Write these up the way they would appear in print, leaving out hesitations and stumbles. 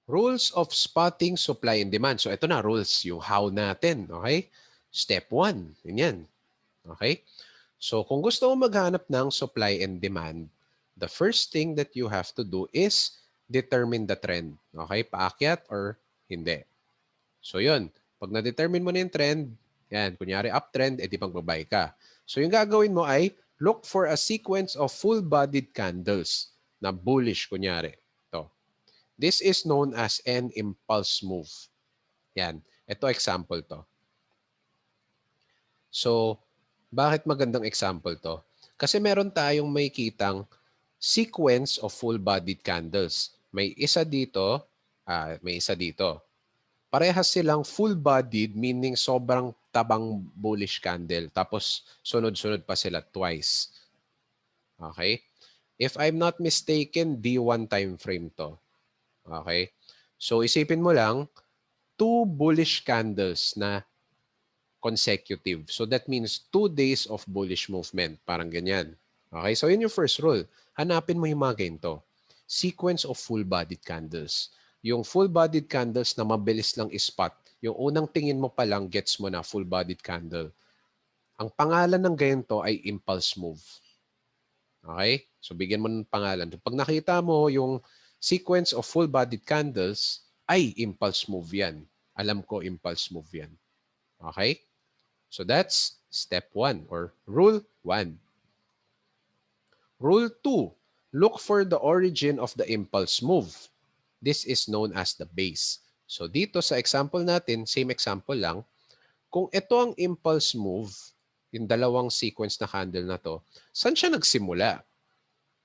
Rules of spotting supply and demand. So ito na, rules, yung how natin. Okay? Step 1. Ganyan. Okay? So kung gusto mo maghanap ng supply and demand, the first thing that you have to do is determine the trend. Okay? Paakyat or hindi. So yun. Pag na-determine mo na yung trend, yan, kunyari uptrend, edi magbabay ka. So yung gagawin mo ay look for a sequence of full-bodied candles na bullish, kunyari. Ito. This is known as an impulse move. Yan. Ito example to. So, bakit magandang example to? Kasi meron tayong may kitang sequence of full-bodied candles. May isa dito, may isa dito. Parehas silang full-bodied, meaning sobrang tabang bullish candle. Tapos, sunod-sunod pa sila twice. Okay? If I'm not mistaken, D1 time frame to. Okay? So, isipin mo lang, 2 bullish candles na consecutive. So that means 2 days of bullish movement. Parang ganyan. Okay, so yun yung first rule. Hanapin mo yung mga ganito. Sequence of full-bodied candles. Yung full-bodied candles na mabilis lang spot. Yung unang tingin mo pa lang, gets mo na full-bodied candle. Ang pangalan ng ganito ay impulse move. Okay? So bigyan mo ng pangalan. Pag nakita mo yung sequence of full-bodied candles, ay impulse move yan. Alam ko impulse move yan. Okay? So that's step 1 or rule 1. Rule 2, look for the origin of the impulse move. This is known as the base. So dito sa example natin, same example lang, kung ito ang impulse move, yung dalawang sequence na candle na to, saan siya nagsimula?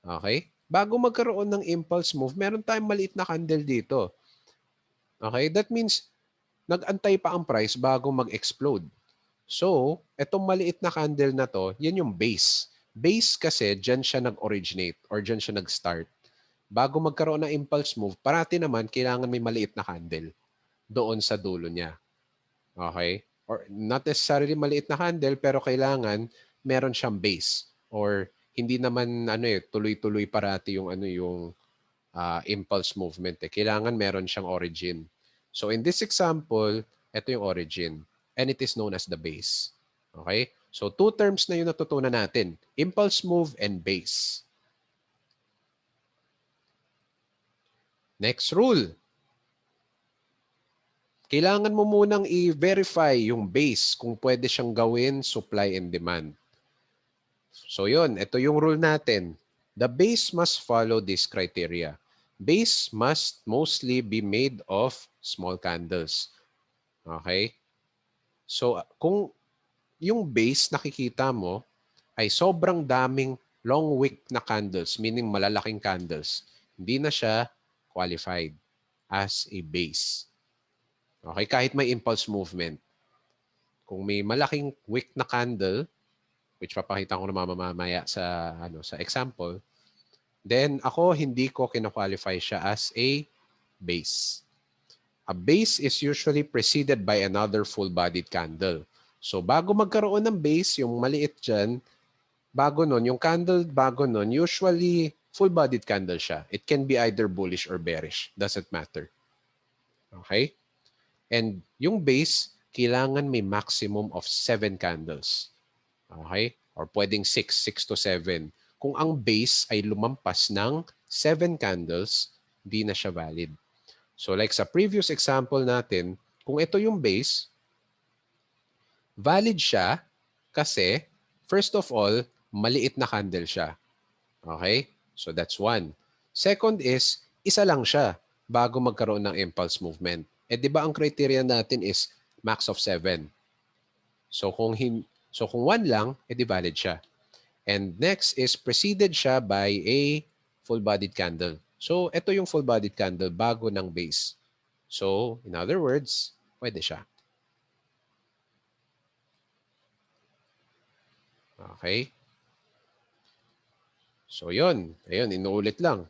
Okay? Bago magkaroon ng impulse move, meron tayong maliit na candle dito. Okay? That means, nag-antay pa ang price bago mag-explode. So, etong maliit na candle na to, yan yung base. Base kasi, dyan siya nag-originate or dyan siya nag-start. Bago magkaroon ng impulse move, parati naman, kailangan may maliit na candle doon sa dulo niya. Okay? Or not necessarily maliit na candle, pero kailangan meron siyang base. Or hindi naman tuloy-tuloy parati yung impulse movement. Kailangan meron siyang origin. So in this example, ito yung origin. And it is known as the base. Okay? So two terms na yung natutunan natin. Impulse move and base. Next rule. Kailangan mo munang i-verify yung base kung pwede siyang gawin supply and demand. So yun, ito yung rule natin. The base must follow this criteria. Base must mostly be made of small candles. Okay? So kung yung base nakikita mo ay sobrang daming long wick na candles, meaning malalaking candles, hindi na siya qualified as a base. Okay? Kahit may impulse movement. Kung may malaking wick na candle, which papakita ko na mamaya sa example, then ako hindi ko kina-qualify siya as a base. A base is usually preceded by another full-bodied candle. So bago magkaroon ng base, yung maliit dyan, bago nun, yung candle bago nun, usually full-bodied candle siya. It can be either bullish or bearish. Doesn't matter. Okay? And yung base, kailangan may maximum of 7 candles. Okay? Or pwedeng 6 to 7. Kung ang base ay lumampas ng 7 candles, di na siya valid. So like sa previous example natin, kung ito yung base, valid siya kasi, first of all, maliit na candle siya. Okay? So that's one. Second is, isa lang siya bago magkaroon ng impulse movement. Di ba ang criteria natin is max of 7. So kung 1 lang, di valid siya. And next is preceded siya by a full-bodied candle. So ito yung full-bodied candle bago ng base. So in other words, pwede siya. Okay? So yun. Ayun, inuulit lang.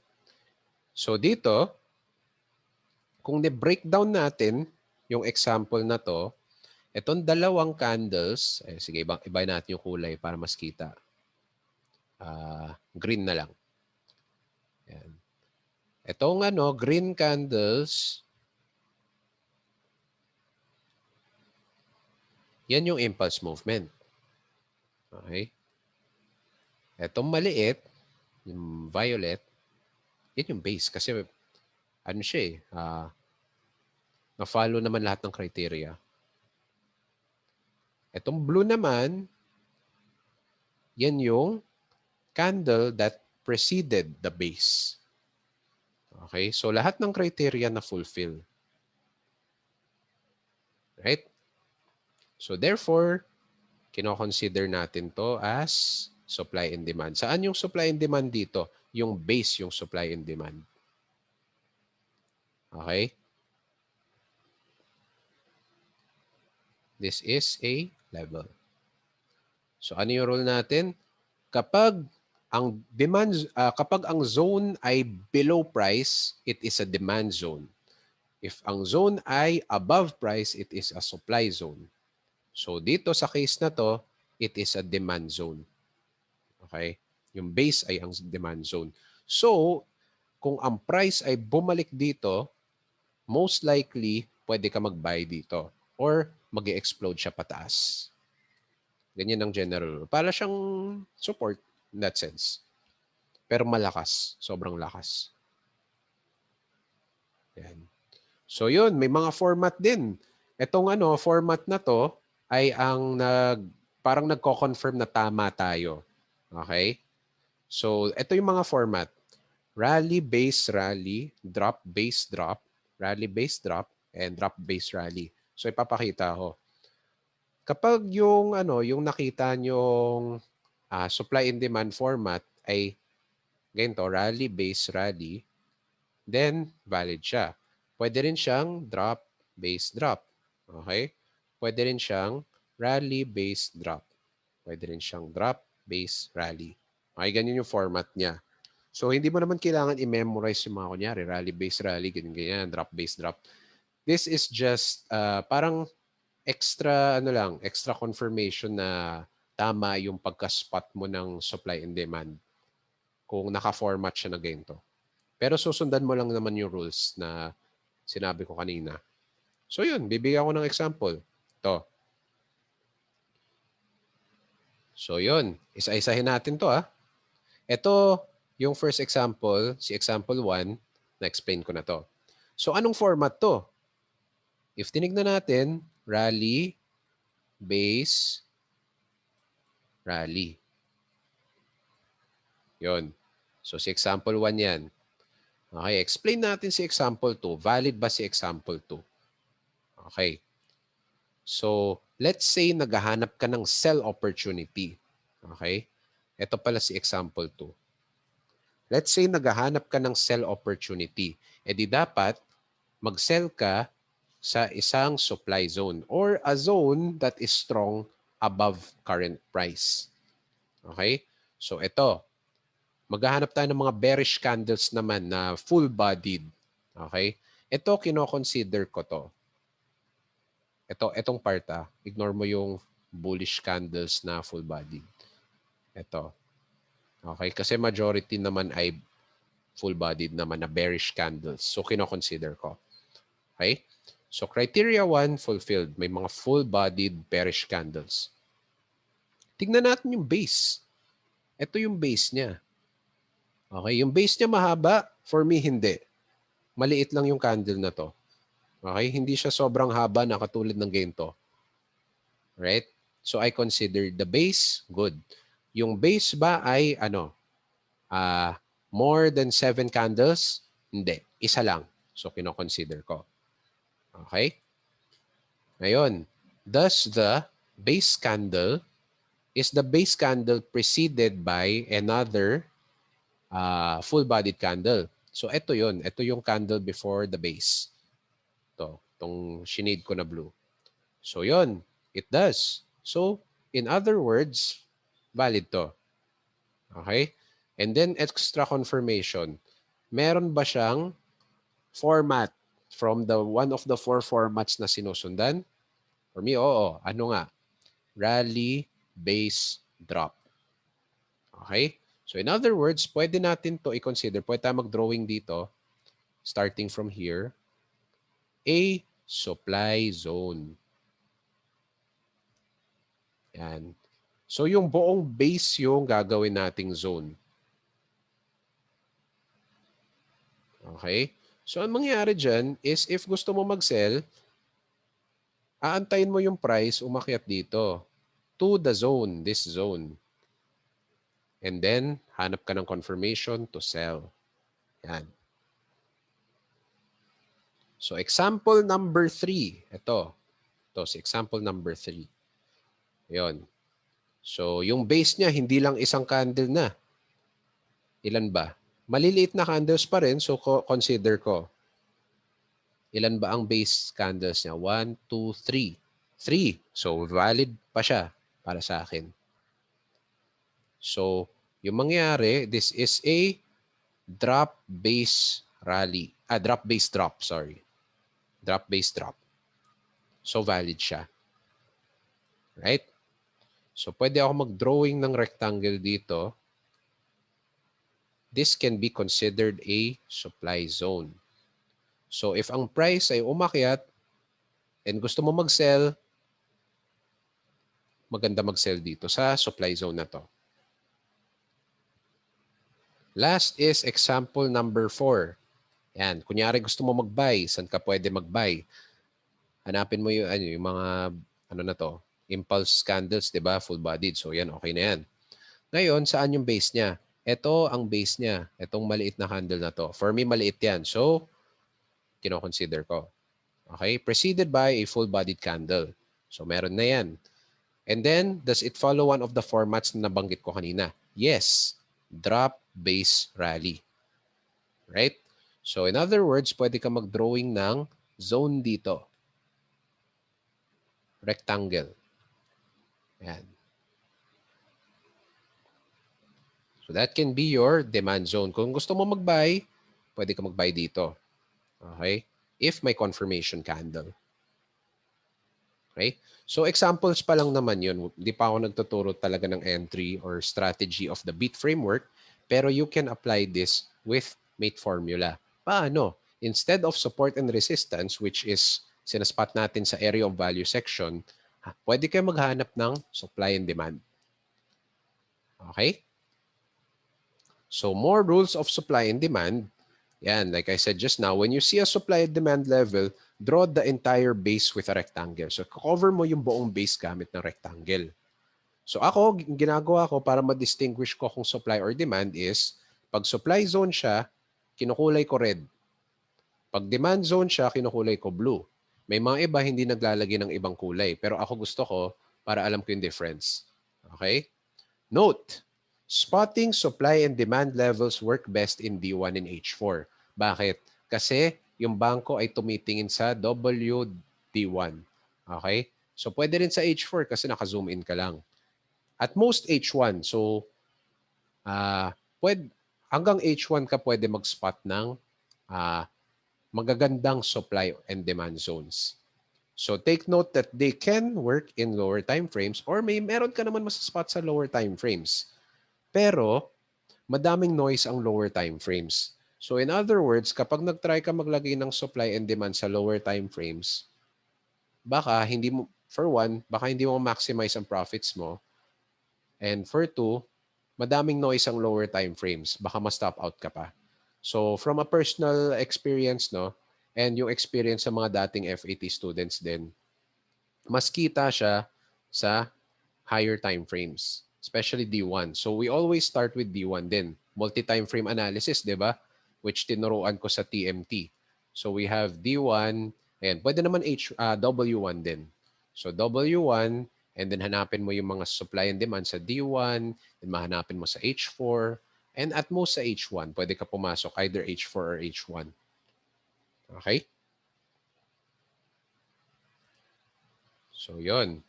So dito, kung ni-breakdown natin yung example na to, itong dalawang candles, sige, iba natin yung kulay para mas kita. Green na lang. Yan. Itong green candles, yan yung impulse movement. Okay? Itong maliit, yung violet, yan yung base. Kasi ano siya eh, na-follow naman lahat ng criteria. Itong blue naman, yan yung candle that preceded the base. Okay? So lahat ng criteria na fulfill. Right? So therefore, kino-consider natin to as supply and demand. Saan yung supply and demand dito? Yung base yung supply and demand. Okay? This is a level. So ano yung rule natin? Kapag ang zone ay below price, it is a demand zone. If ang zone ay above price, it is a supply zone. So dito sa case na to, it is a demand zone. Okay? Yung base ay ang demand zone. So, kung ang price ay bumalik dito, most likely, pwede ka mag-buy dito or mag-explode siya pataas. Ganyan ang general. Para siyang support in that sense. Pero malakas. Sobrang lakas. Yan. So yun, may mga format din. Itong format na to ay ang parang nagko-confirm na tama tayo. Okay? So ito yung mga format. Rally, base, rally, drop, base, drop, rally, base, drop, and drop, base, rally. So ipapakita ko. Kapag yung yung nakita nyong supply and demand format ay ganito, rally, base, rally, then valid siya. Pwede rin siyang drop, base, drop. Okay? Pwede rin siyang rally, base, drop. Pwede rin siyang drop, base, rally. Okay, ganyan yung format niya. So, hindi mo naman kailangan i-memorize yung mga kunyari, rally, base, rally, ganyan, drop, base, drop. This is just parang extra, extra confirmation na tama yung pagka-spot mo ng supply and demand kung naka-format siya na ganito. Pero susundan mo lang naman yung rules na sinabi ko kanina. So yun, bibigyan ko ng example. Ito. So yun, isa-isahin natin to . Ito, yung first example, si example 1, na-explain ko na to. So anong format to? If tinignan natin, rally, base, rally. Yun. So si example 1 yan. Okay, explain natin si example 2. Valid ba si example 2? Okay. So, let's say naghahanap ka ng sell opportunity. Okay? Ito pala si example 2. Let's say naghahanap ka ng sell opportunity. E di dapat mag-sell ka sa isang supply zone or a zone that is strong above current price. Okay? So ito, maghahanap tayo ng mga bearish candles naman na full-bodied. Okay? Ito, kino-consider ko to. Itong part ignore mo yung bullish candles na full-bodied. Ito. Okay? Kasi majority naman ay full-bodied naman na bearish candles. So, kino-consider ko. Okay? So, criteria 1, fulfilled. May mga full-bodied bearish candles. Tignan natin yung base. Ito yung base niya. Okay? Yung base niya mahaba. For me, hindi. Maliit lang yung candle na to. Okay? Hindi siya sobrang haba na katulad ng ganito. Right? So, I consider the base good. Yung base ba ay more than 7 candles? Hindi. Isa lang. So, kino-consider ko. Okay? Ngayon, does the base candle, is the base candle preceded by another full-bodied candle? So, ito yun. Ito yung candle before the base. Itong shinade ko na blue. So, yun. It does. So, in other words, valid to. Okay? And then, extra confirmation. Meron ba siyang format from the one of the 4 formats na sinusundan? For me, oo. Ano nga? Rally, base, drop. Okay? So in other words, pwede natin to i-consider. Pwede tayo mag-drawing dito. starting from here, a supply zone. Yan. So yung buong base yung gagawin nating zone. Okay? So ang mangyayari dyan is if gusto mo mag-sell, aantayin mo yung price umakyat dito to the zone, this zone. And then, hanap ka ng confirmation to sell. Yan. So example number 3. Ito. Ito si example number 3. Yon. So yung base niya, hindi lang isang candle na. Ilan ba? Maliliit na candles pa rin, so consider ko. Ilan ba ang base candles niya? 1, 2, 3. 3. So valid pa siya para sa akin. So yung mangyayari, this is a drop base rally. Drop base drop, sorry. Drop base drop. So valid siya. Right? So pwede ako mag-drawing ng rectangle dito. This can be considered a supply zone. So if ang price ay umakyat and gusto mo mag-sell, maganda mag-sell dito sa supply zone na to. Last is example number 4. Yan, kunyari gusto mo mag-buy, saan ka pwede mag-buy? Hanapin mo yung mga ano na to, impulse candles, 'di ba? Full bodied. So yan, okay na yan. Ngayon, saan yung base niya? Ito ang base niya. Itong maliit na candle na to. For me, maliit yan. So, kino-consider ko. Okay? Preceded by a full-bodied candle. So, meron na yan. And then, does it follow one of the formats na nabanggit ko kanina? Yes. Drop, base, rally. Right? So, in other words, pwede ka mag-drawing ng zone dito. Rectangle. Ayan. So that can be your demand zone. Kung gusto mo mag-buy, pwede ka mag-buy dito. Okay? If may confirmation candle. Okay? So examples pa lang naman yun. Hindi pa ako nagtuturo talaga ng entry or strategy of the beat framework, pero you can apply this with mate formula. Paano? Instead of support and resistance, which is sinaspot natin sa area of value section, pwede kayo maghanap ng supply and demand. Okay? So more rules of supply and demand. Yan, like I said just now, when you see a supply and demand level, draw the entire base with a rectangle. So cover mo yung buong base gamit ng rectangle. So ako, ginagawa ko para ma-distinguish ko kung supply or demand is, pag supply zone siya, kinukulay ko red. Pag demand zone siya, kinukulay ko blue. May mga iba hindi naglalagay ng ibang kulay, pero ako gusto ko para alam ko yung difference. Okay? Note, spotting supply and demand levels work best in D1 and H4. Bakit? Kasi yung bangko ay tumitingin sa WD1. Okay? So pwede rin sa H4 kasi naka-zoom in ka lang. At most H1. So hanggang H1 ka pwede mag-spot ng magagandang supply and demand zones. So take note that they can work in lower time frames or meron ka naman masaspot sa lower time frames. Pero madaming noise ang lower time frames. So in other words, kapag nag-try ka maglagay ng supply and demand sa lower time frames, baka hindi mo, for one, baka hindi mo maximize ang profits mo. And for two, madaming noise ang lower time frames. Baka ma-stop out ka pa. So from a personal experience, no, and yung experience sa mga dating FAT students din, mas kita siya sa higher time frames, especially D1. So we always start with D1 din. Multi-time frame analysis, di ba? Which tinuruan ko sa TMT. So we have D1, ayan, pwede naman W1 din. So W1, and then hanapin mo yung mga supply and demand sa D1, then mahanapin mo sa H4, and at most sa H1, pwede ka pumasok either H4 or H1. Okay? So yun.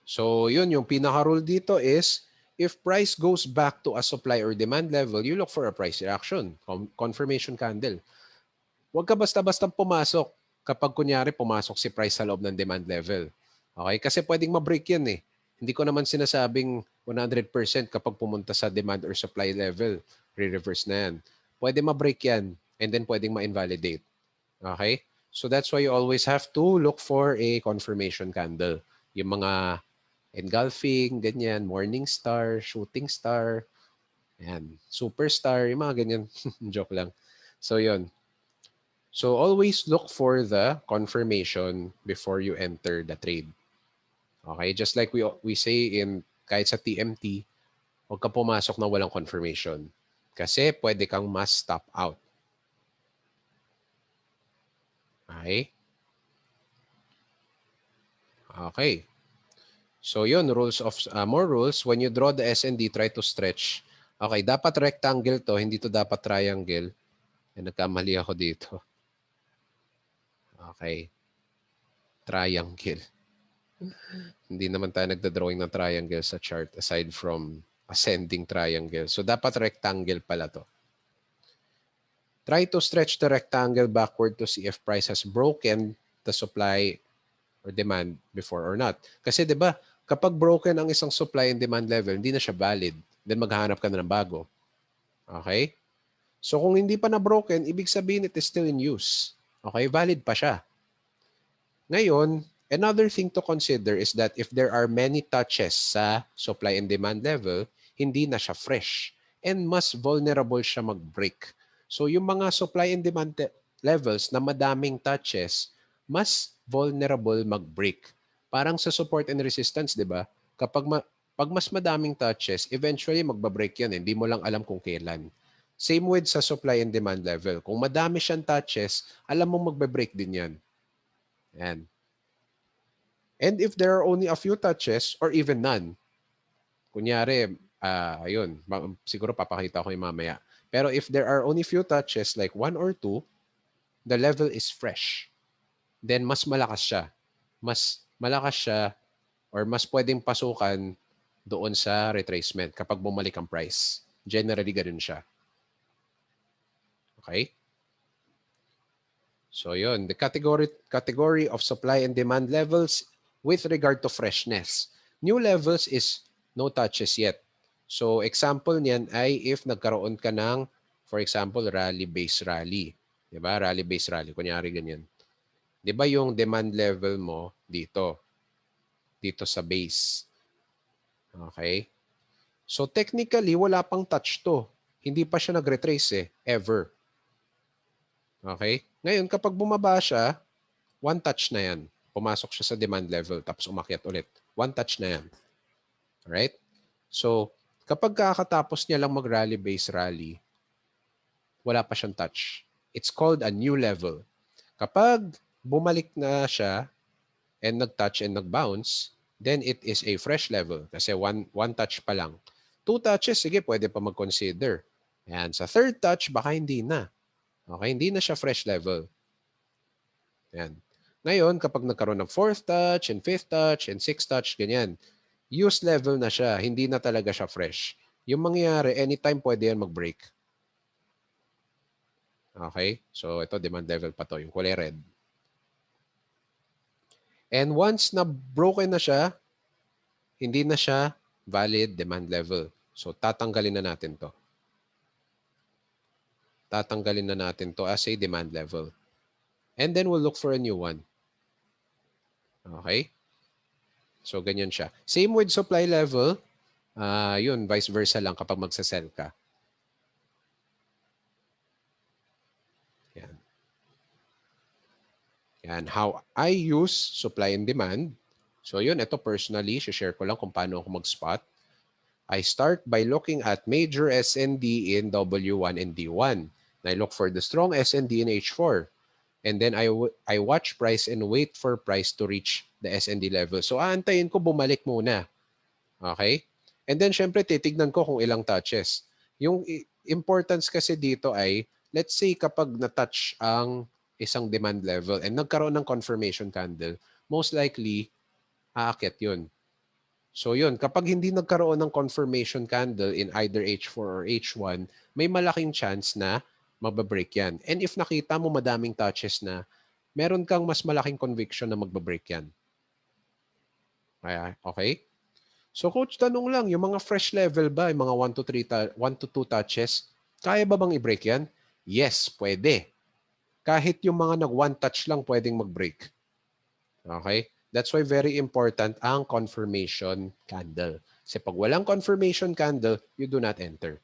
So yun, yung pinaka-rule dito is, if price goes back to a supply or demand level, you look for a price reaction, confirmation candle. Huwag ka basta-basta pumasok kapag kunyari pumasok si price sa loob ng demand level. Okay? Kasi pwedeng ma-break yan eh. Hindi ko naman sinasabing 100% kapag pumunta sa demand or supply level, re-reverse na yan. Pwede ma-break yan. and then pwedeng ma-invalidate. Okay? So that's why you always have to look for a confirmation candle. Yung mga engulfing, ganyan, morning star, shooting star, yan, superstar, yung mga ganyan. Joke lang. So yun. So always look for the confirmation before you enter the trade. Okay? Just like we say in kahit sa TMT, huwag ka pumasok na walang confirmation. Kasi pwede kang mas stop out. Okay? Okay. So yun, more rules. When you draw the SND, try to stretch. Okay, dapat rectangle to, hindi to dapat triangle. Nagkamali ako dito. Okay. Triangle. Hindi naman tayo nagda-drawing ng triangle sa chart aside from ascending triangle. So dapat rectangle pala to. Try to stretch the rectangle backward to see if price has broken the supply or demand before or not. Kasi 'di ba, kapag broken ang isang supply and demand level, hindi na siya valid. Then maghahanap ka na ng bago. Okay? So kung hindi pa na broken, ibig sabihin it is still in use. Okay? Valid pa siya. Ngayon, another thing to consider is that if there are many touches sa supply and demand level, hindi na siya fresh and mas vulnerable siya mag-break. So yung mga supply and demand levels na madaming touches, mas vulnerable mag-break. Parang sa support and resistance, di ba? Pag mas madaming touches, eventually magba-break yan. Hindi mo lang alam kung kailan. Same with sa supply and demand level. Kung madami siyang touches, alam mo magbe-break din yan. Yan. And if there are only a few touches or even none, kunyari, ayun, siguro papakita ko yung mamaya. Pero if there are only few touches, like 1 or 2, the level is fresh. Then mas malakas siya. Mas malakas siya or mas pwedeng pasukan doon sa retracement kapag bumalik ang price. Generally, ganun siya. Okay? So yun, the category of supply and demand levels with regard to freshness. New levels is no touches yet. So example niyan ay if nagkaroon ka ng, for example, rally-based rally. Diba? Rally-based rally. Kunyari ganyan. Diba yung demand level mo dito? Dito sa base. Okay? So technically, wala pang touch to. Hindi pa siya nag-retrace ever. Okay? Ngayon, kapag bumaba siya, one touch na yan. Pumasok siya sa demand level tapos umakyat ulit. One touch na yan. Alright? So, kapag kakatapos niya lang mag-rally-based rally, wala pa siyang touch. It's called a new level. Kapag bumalik na siya and nag-touch and nag-bounce, then it is a fresh level kasi one touch pa lang. 2 touches, sige, pwede pa mag-consider. Yan. Sa third touch, baka hindi na. Okay, hindi na siya fresh level. Yan. Ngayon, kapag nagkaroon ng 4th touch and 5th touch and 6th touch, ganyan, use level na siya, hindi na talaga siya fresh. Yung mangyayari, anytime pwede yan mag-break. Okay? So, ito, demand level pa to, yung kulay red. And once na broken na siya, hindi na siya valid demand level. So, tatanggalin na natin to. Tatanggalin na natin to as a demand level. And then we'll look for a new one. Okay? So, ganyan siya. Same with supply level. Yun, vice versa lang kapag magsasell ka. Yan. Yan. How I use supply and demand. So, yun, ito personally, share ko lang kung paano ako mag-spot. I start by looking at major SND in W1 and D1. I look for the strong SND in H4. And then I watch price and wait for price to reach the SND level. So, aantayin ko bumalik muna. Okay? And then, syempre, titignan ko kung ilang touches. Yung importance kasi dito ay, let's say, kapag na-touch ang isang demand level and nagkaroon ng confirmation candle, most likely, aakyat yun. So yun, kapag hindi nagkaroon ng confirmation candle in either H4 or H1, may malaking chance na magbabreak yan. And if nakita mo madaming touches na, meron kang mas malaking conviction na magbabreak yan. Okay? So coach, tanong lang, yung mga fresh level ba, yung mga 1 to 2 touches, kaya ba bang i-break yan? Yes, pwede. Kahit yung mga nag-one touch lang pwedeng mag-break. Okay? That's why very important ang confirmation candle. Kasi pag walang confirmation candle, you do not enter.